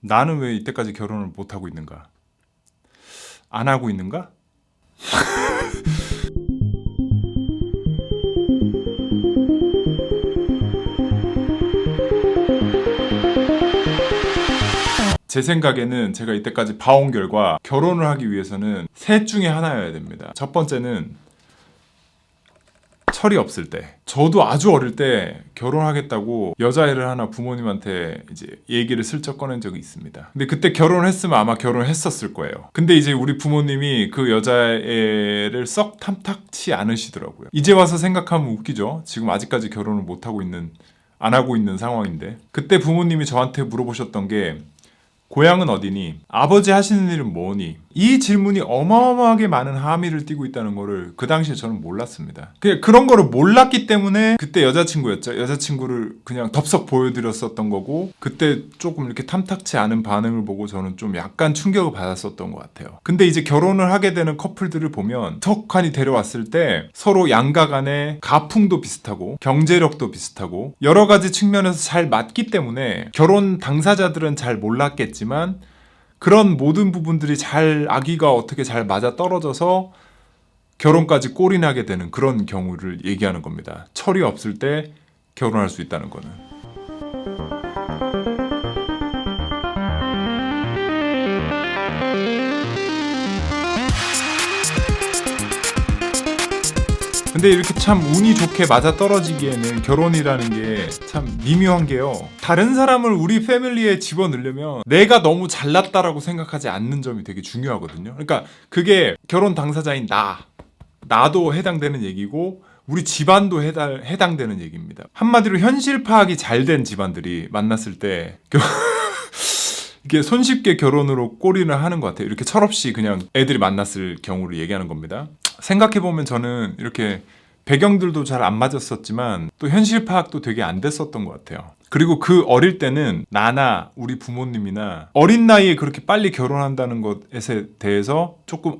나는 왜 이때까지 결혼을 못하고 있는가? 안 하고 있는가? 제 생각에는 제가 이때까지 봐온 결과 결혼을 하기 위해서는 셋 중에 하나여야 됩니다. 첫 번째는 철이 없을 때. 저도 아주 어릴 때 결혼하겠다고 여자애를 하나 부모님한테 이제 얘기를 슬쩍 꺼낸 적이 있습니다. 근데 그때 결혼을 했으면 아마 결혼을 했었을 거예요. 근데 이제 우리 부모님이 그 여자애를 썩 탐탁치 않으시더라고요. 이제 와서 생각하면 웃기죠. 지금 아직까지 결혼을 안 하고 있는 상황인데. 그때 부모님이 저한테 물어보셨던 게 고향은 어디니? 아버지 하시는 일은 뭐니? 이 질문이 어마어마하게 많은 함의를 띠고 있다는 거를 그 당시에 저는 몰랐습니다. 그런 거를 몰랐기 때문에 그때 여자친구였죠. 여자친구를 그냥 덥석 보여드렸었던 거고 그때 조금 이렇게 탐탁치 않은 반응을 보고 저는 좀 약간 충격을 받았었던 것 같아요. 근데 이제 결혼을 하게 되는 커플들을 보면 턱하니 데려왔을 때 서로 양가 간의 가풍도 비슷하고 경제력도 비슷하고 여러 가지 측면에서 잘 맞기 때문에 결혼 당사자들은 잘 몰랐겠지 지만 그런 모든 부분들이 아기가 어떻게 잘 맞아 떨어져서 결혼까지 꼴이 나게 되는 그런 경우를 얘기하는 겁니다. 철이 없을 때 결혼할 수 있다는 거는. 근데 이렇게 참 운이 좋게 맞아 떨어지기에는 결혼이라는 게 참 미묘한 게요. 다른 사람을 우리 패밀리에 집어넣으려면 내가 너무 잘났다라고 생각하지 않는 점이 되게 중요하거든요. 그러니까 그게 결혼 당사자인 나도 해당되는 얘기고 우리 집안도 해당되는 얘기입니다. 한마디로 현실 파악이 잘 된 집안들이 만났을 때 이게 손쉽게 결혼으로 꼬리를 하는 것 같아요. 이렇게 철없이 그냥 애들이 만났을 경우를 얘기하는 겁니다. 생각해보면 저는 이렇게 배경들도 잘 안 맞았었지만 또 현실 파악도 되게 안 됐었던 것 같아요. 그리고 그 어릴 때는 나나 우리 부모님이나 어린 나이에 그렇게 빨리 결혼한다는 것에 대해서 조금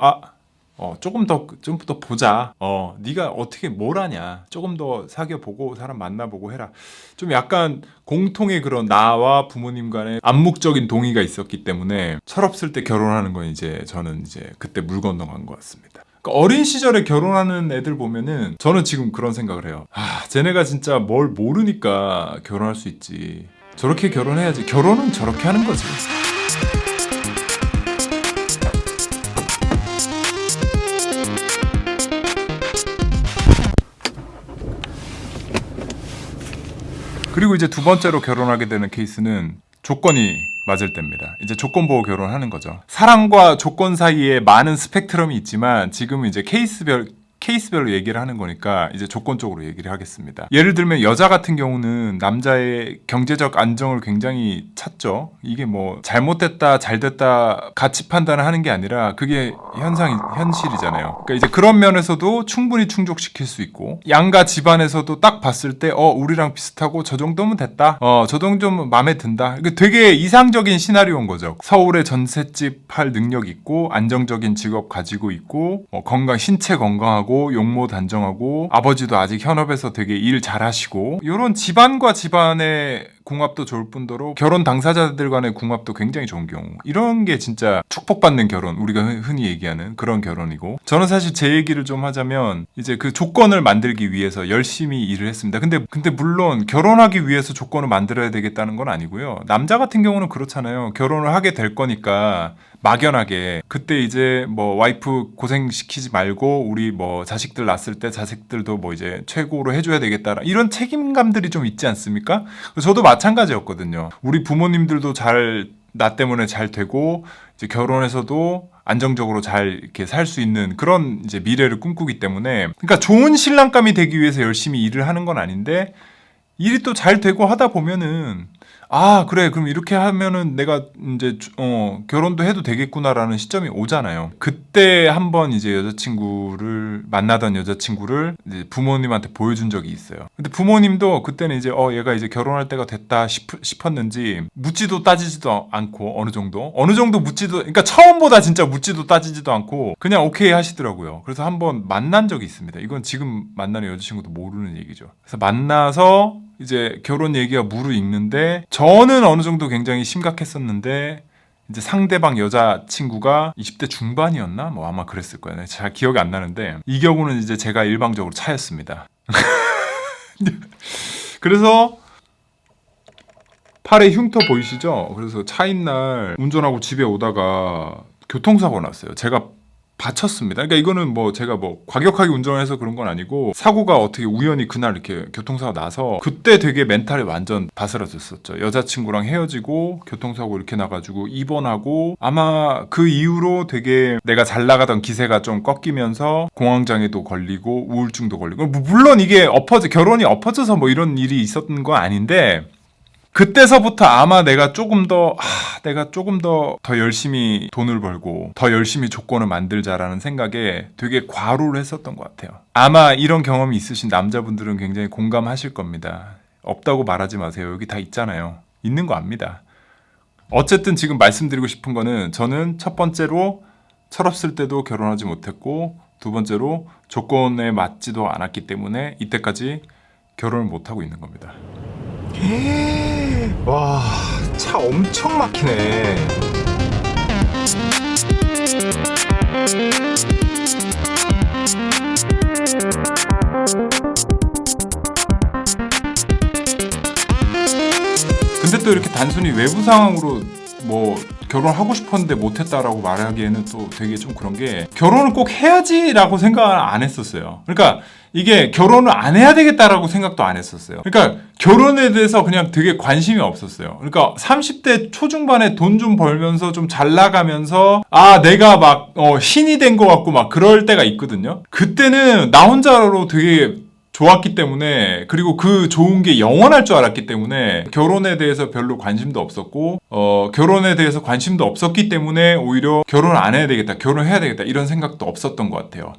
좀 더 보자. 네가 어떻게 뭘 하냐. 조금 더 사귀어보고 사람 만나보고 해라. 좀 약간 공통의 그런 나와 부모님 간의 암묵적인 동의가 있었기 때문에 철없을 때 결혼하는 건 저는 그때 물 건너간 것 같습니다. 그러니까 어린 시절에 결혼하는 애들 보면은 저는 지금 그런 생각을 해요. 쟤네가 진짜 뭘 모르니까 결혼할 수 있지. 저렇게 결혼해야지. 결혼은 저렇게 하는 거지. 그리고 이제 두 번째로 결혼하게 되는 케이스는 조건이 맞을 때입니다. 이제 조건 보고 결혼하는 거죠. 사랑과 조건 사이에 많은 스펙트럼이 있지만 지금은 이제 케이스별로 얘기를 하는 거니까 이제 조건적으로 얘기를 하겠습니다. 예를 들면 여자 같은 경우는 남자의 경제적 안정을 굉장히 찾죠. 이게 뭐 잘못됐다 잘됐다 가치 판단을 하는 게 아니라 그게 현실이잖아요. 그러니까 이제 그런 면에서도 충분히 충족시킬 수 있고 양가 집안에서도 딱 봤을 때 우리랑 비슷하고 저 정도면 됐다. 저 정도면 마음에 든다. 이게 되게 이상적인 시나리오인 거죠. 서울에 전셋집 할 능력 있고 안정적인 직업 가지고 있고 신체 건강하고 용모 단정하고 아버지도 아직 현업에서 되게 일 잘하시고 이런 집안과 집안의 궁합도 좋을 뿐더러 결혼 당사자들 간의 궁합도 굉장히 좋은 경우 이런 게 진짜 축복받는 결혼 우리가 흔히 얘기하는 그런 결혼이고 저는 사실 제 얘기를 좀 하자면 이제 그 조건을 만들기 위해서 열심히 일을 했습니다. 근데 물론 결혼하기 위해서 조건을 만들어야 되겠다는 건 아니고요. 남자 같은 경우는 그렇잖아요. 결혼을 하게 될 거니까 막연하게 그때 이제 뭐 와이프 고생시키지 말고 우리 뭐 자식들 낳았을 때 자식들도 뭐 이제 최고로 해줘야 되겠다 이런 책임감들이 좀 있지 않습니까? 저도 마찬가지였거든요. 우리 부모님들도 나 때문에 잘 되고 이제 결혼해서도 안정적으로 잘 이렇게 살 수 있는 그런 이제 미래를 꿈꾸기 때문에 그러니까 좋은 신랑감이 되기 위해서 열심히 일을 하는 건 아닌데 일이 또 잘 되고 하다 보면은 그래. 그럼 이렇게 하면은 내가 이제 결혼도 해도 되겠구나라는 시점이 오잖아요. 그때 한번 이제 만나던 여자친구를 이제 부모님한테 보여준 적이 있어요. 근데 부모님도 그때는 이제 얘가 이제 결혼할 때가 됐다 싶었는지 묻지도 따지지도 않고 어느 정도 그러니까 처음보다 진짜 묻지도 따지지도 않고 그냥 오케이 하시더라고요. 그래서 한번 만난 적이 있습니다. 이건 지금 만나는 여자친구도 모르는 얘기죠. 그래서 만나서 이제 결혼 얘기가 무르익는데 저는 어느 정도 굉장히 심각했었는데 이제 상대방 여자친구가 20대 중반이었나? 뭐 아마 그랬을 거예요. 잘 기억이 안 나는데 이 경우는 이제 제가 일방적으로 차였습니다. 그래서 팔에 흉터 보이시죠? 그래서 차인 날 운전하고 집에 오다가 교통사고가 났어요. 제가 다쳤습니다. 그러니까 이거는 뭐 제가 뭐 과격하게 운전을 해서 그런 건 아니고 사고가 어떻게 우연히 그날 이렇게 교통사고가 나서 그때 되게 멘탈이 완전 바스라졌었죠. 여자친구랑 헤어지고 교통사고 이렇게 나가지고 입원하고 아마 그 이후로 되게 내가 잘 나가던 기세가 좀 꺾이면서 공황장애도 걸리고 우울증도 걸리고 물론 이게 결혼이 엎어져서 뭐 이런 일이 있었던 건 아닌데 그때서부터 아마 내가 조금 더 열심히 돈을 벌고 더 열심히 조건을 만들자라는 생각에 되게 과로를 했었던 것 같아요. 아마 이런 경험이 있으신 남자분들은 굉장히 공감하실 겁니다. 없다고 말하지 마세요. 여기 다 있잖아요. 있는 거 압니다. 어쨌든 지금 말씀드리고 싶은 거는 저는 첫 번째로 철없을 때도 결혼하지 못했고 두 번째로 조건에 맞지도 않았기 때문에 이때까지 결혼을 못하고 있는 겁니다. 와, 차 엄청 막히네. 근데 또 이렇게 단순히 외부 상황으로 뭐 결혼하고 싶었는데 못했다라고 말하기에는 또 되게 좀 그런 게 결혼을 꼭 해야지라고 생각을 안 했었어요. 그러니까 이게 결혼을 안 해야 되겠다라고 생각도 안 했었어요. 그러니까 결혼에 대해서 그냥 되게 관심이 없었어요. 그러니까 30대 초중반에 돈 좀 벌면서 좀 잘 나가면서 내가 막 신이 된 것 같고 막 그럴 때가 있거든요. 그때는 나 혼자로 되게 좋았기 때문에 그리고 그 좋은 게 영원할 줄 알았기 때문에 결혼에 대해서 별로 관심도 없었고 결혼에 대해서 관심도 없었기 때문에 오히려 결혼을 안 해야 되겠다, 결혼해야 되겠다 이런 생각도 없었던 것 같아요.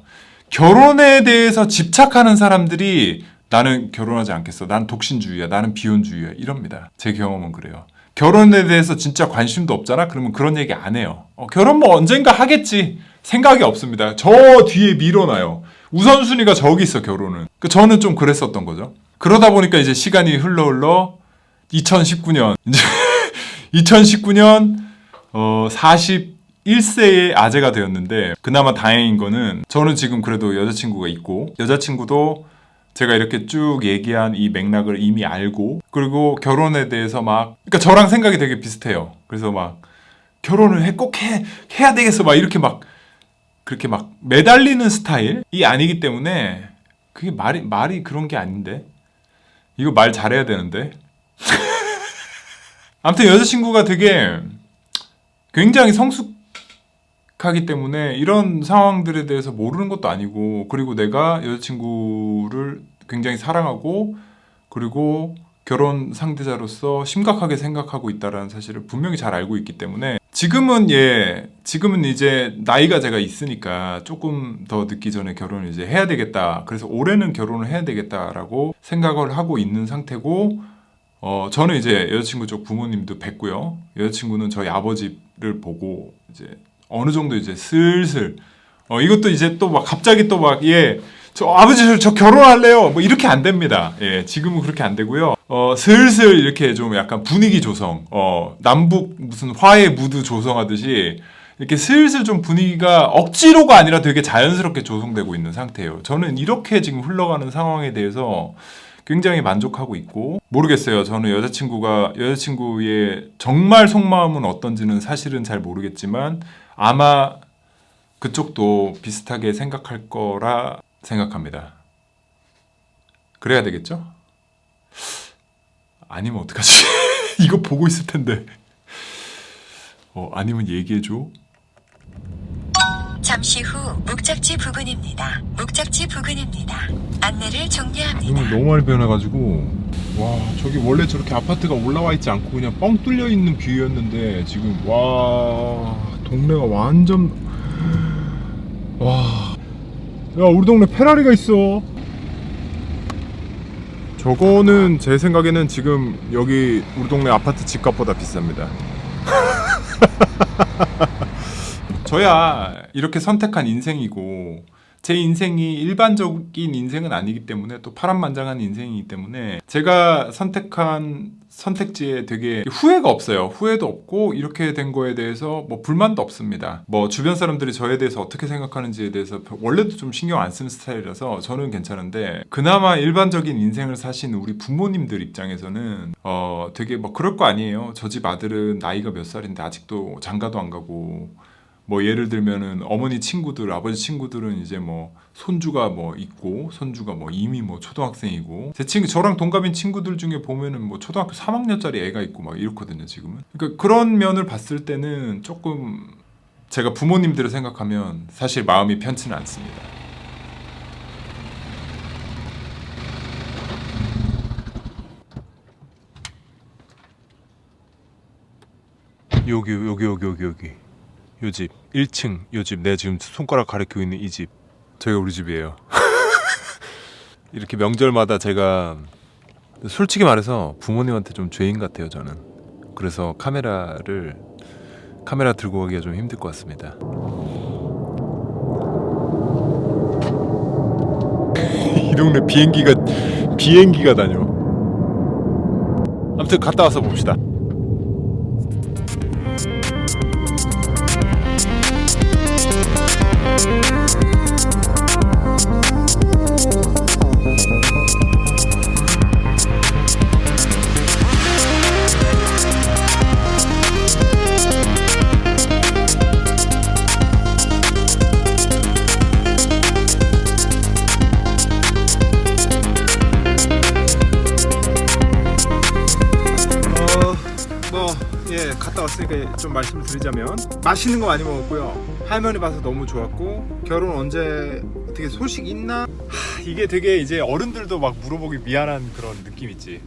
결혼에 대해서 집착하는 사람들이 나는 결혼하지 않겠어, 난 독신주의야, 나는 비혼주의야 이럽니다. 제 경험은 그래요. 결혼에 대해서 진짜 관심도 없잖아? 그러면 그런 얘기 안 해요. 결혼 뭐 언젠가 하겠지 생각이 없습니다. 저 뒤에 밀어놔요. 우선순위가 저기 있어, 결혼은. 저는 좀 그랬었던 거죠. 그러다 보니까 이제 시간이 흘러 2019년 이제 2019년 41세의 아재가 되었는데 그나마 다행인 거는 저는 지금 그래도 여자친구가 있고 여자친구도 제가 이렇게 쭉 얘기한 이 맥락을 이미 알고 그리고 결혼에 대해서 그러니까 저랑 생각이 되게 비슷해요. 그래서 막 결혼을 꼭 해야 되겠어 막 이렇게 막 그렇게 막 매달리는 스타일이 아니기 때문에 그게 말이 그런 게 아닌데 이거 말 잘해야 되는데 아무튼 여자친구가 되게 굉장히 성숙하기 때문에 이런 상황들에 대해서 모르는 것도 아니고 그리고 내가 여자친구를 굉장히 사랑하고 그리고 결혼 상대자로서 심각하게 생각하고 있다는 사실을 분명히 잘 알고 있기 때문에 지금은 이제 나이가 제가 있으니까 조금 더 늦기 전에 결혼을 이제 해야 되겠다. 그래서 올해는 결혼을 해야 되겠다라고 생각을 하고 있는 상태고, 저는 이제 여자친구 쪽 부모님도 뵙고요. 여자친구는 저희 아버지를 보고 이제 어느 정도 이제 슬슬 이것도 이제 또 막 갑자기 또 막 저 아버지 저 결혼할래요. 뭐 이렇게 안 됩니다. 예, 지금은 그렇게 안 되고요. 슬슬 이렇게 좀 약간 분위기 조성, 남북 무슨 화해 무드 조성하듯이 이렇게 슬슬 좀 분위기가 억지로가 아니라 되게 자연스럽게 조성되고 있는 상태예요. 저는 이렇게 지금 흘러가는 상황에 대해서 굉장히 만족하고 있고 모르겠어요. 저는 여자친구의 정말 속마음은 어떤지는 사실은 잘 모르겠지만 아마 그쪽도 비슷하게 생각할 거라 생각합니다. 그래야 되겠죠? 아니면 어떡하지? 이거 보고 있을 텐데. 아니면 얘기해줘. 잠시 후 목적지 부근입니다. 목적지 부근입니다. 안내를 종료합니다. 너무 많이 변해가지고 와 저기 원래 저렇게 아파트가 올라와 있지 않고 그냥 뻥 뚫려 있는 뷰였는데 지금 와 동네가 완전 와 야 우리 동네 페라리가 있어. 저거는 제 생각에는 지금 여기 우리 동네 아파트 집값보다 비쌉니다. 저야 이렇게 선택한 인생이고 제 인생이 일반적인 인생은 아니기 때문에 또 파란만장한 인생이기 때문에 제가 선택한 선택지에 되게 후회가 없어요. 후회도 없고 이렇게 된 거에 대해서 뭐 불만도 없습니다. 뭐 주변 사람들이 저에 대해서 어떻게 생각하는지에 대해서 원래도 좀 신경 안 쓰는 스타일이라서 저는 괜찮은데 그나마 일반적인 인생을 사신 우리 부모님들 입장에서는 되게 뭐 그럴 거 아니에요. 저 집 아들은 나이가 몇 살인데 아직도 장가도 안 가고 뭐 예를 들면은 어머니 친구들, 아버지 친구들은 이제 뭐 손주가 뭐 있고 손주가 뭐 이미 뭐 초등학생이고 제 친구 저랑 동갑인 친구들 중에 보면은 뭐 초등학교 3학년짜리 애가 있고 막 이렇거든요 지금은. 그러니까 그런 면을 봤을 때는 조금 제가 부모님들을 생각하면 사실 마음이 편치는 않습니다. 여기 요 집 1층 요 집 내가 지금 손가락 가리키고 있는 이 집 저희가 우리 집이에요. 이렇게 명절마다 제가 솔직히 말해서 부모님한테 좀 죄인 같아요 저는. 그래서 카메라 들고 가기가 좀 힘들 것 같습니다. 이 동네 비행기가 다녀. 아무튼 갔다 와서 봅시다. 갔다 왔으니까 좀 말씀을 드리자면 맛있는 거 많이 먹었고요. 할머니 봐서 너무 좋았고 결혼 언제 어떻게 소식 있나? 이게 되게 이제 어른들도 막 물어보기 미안한 그런 느낌 있지.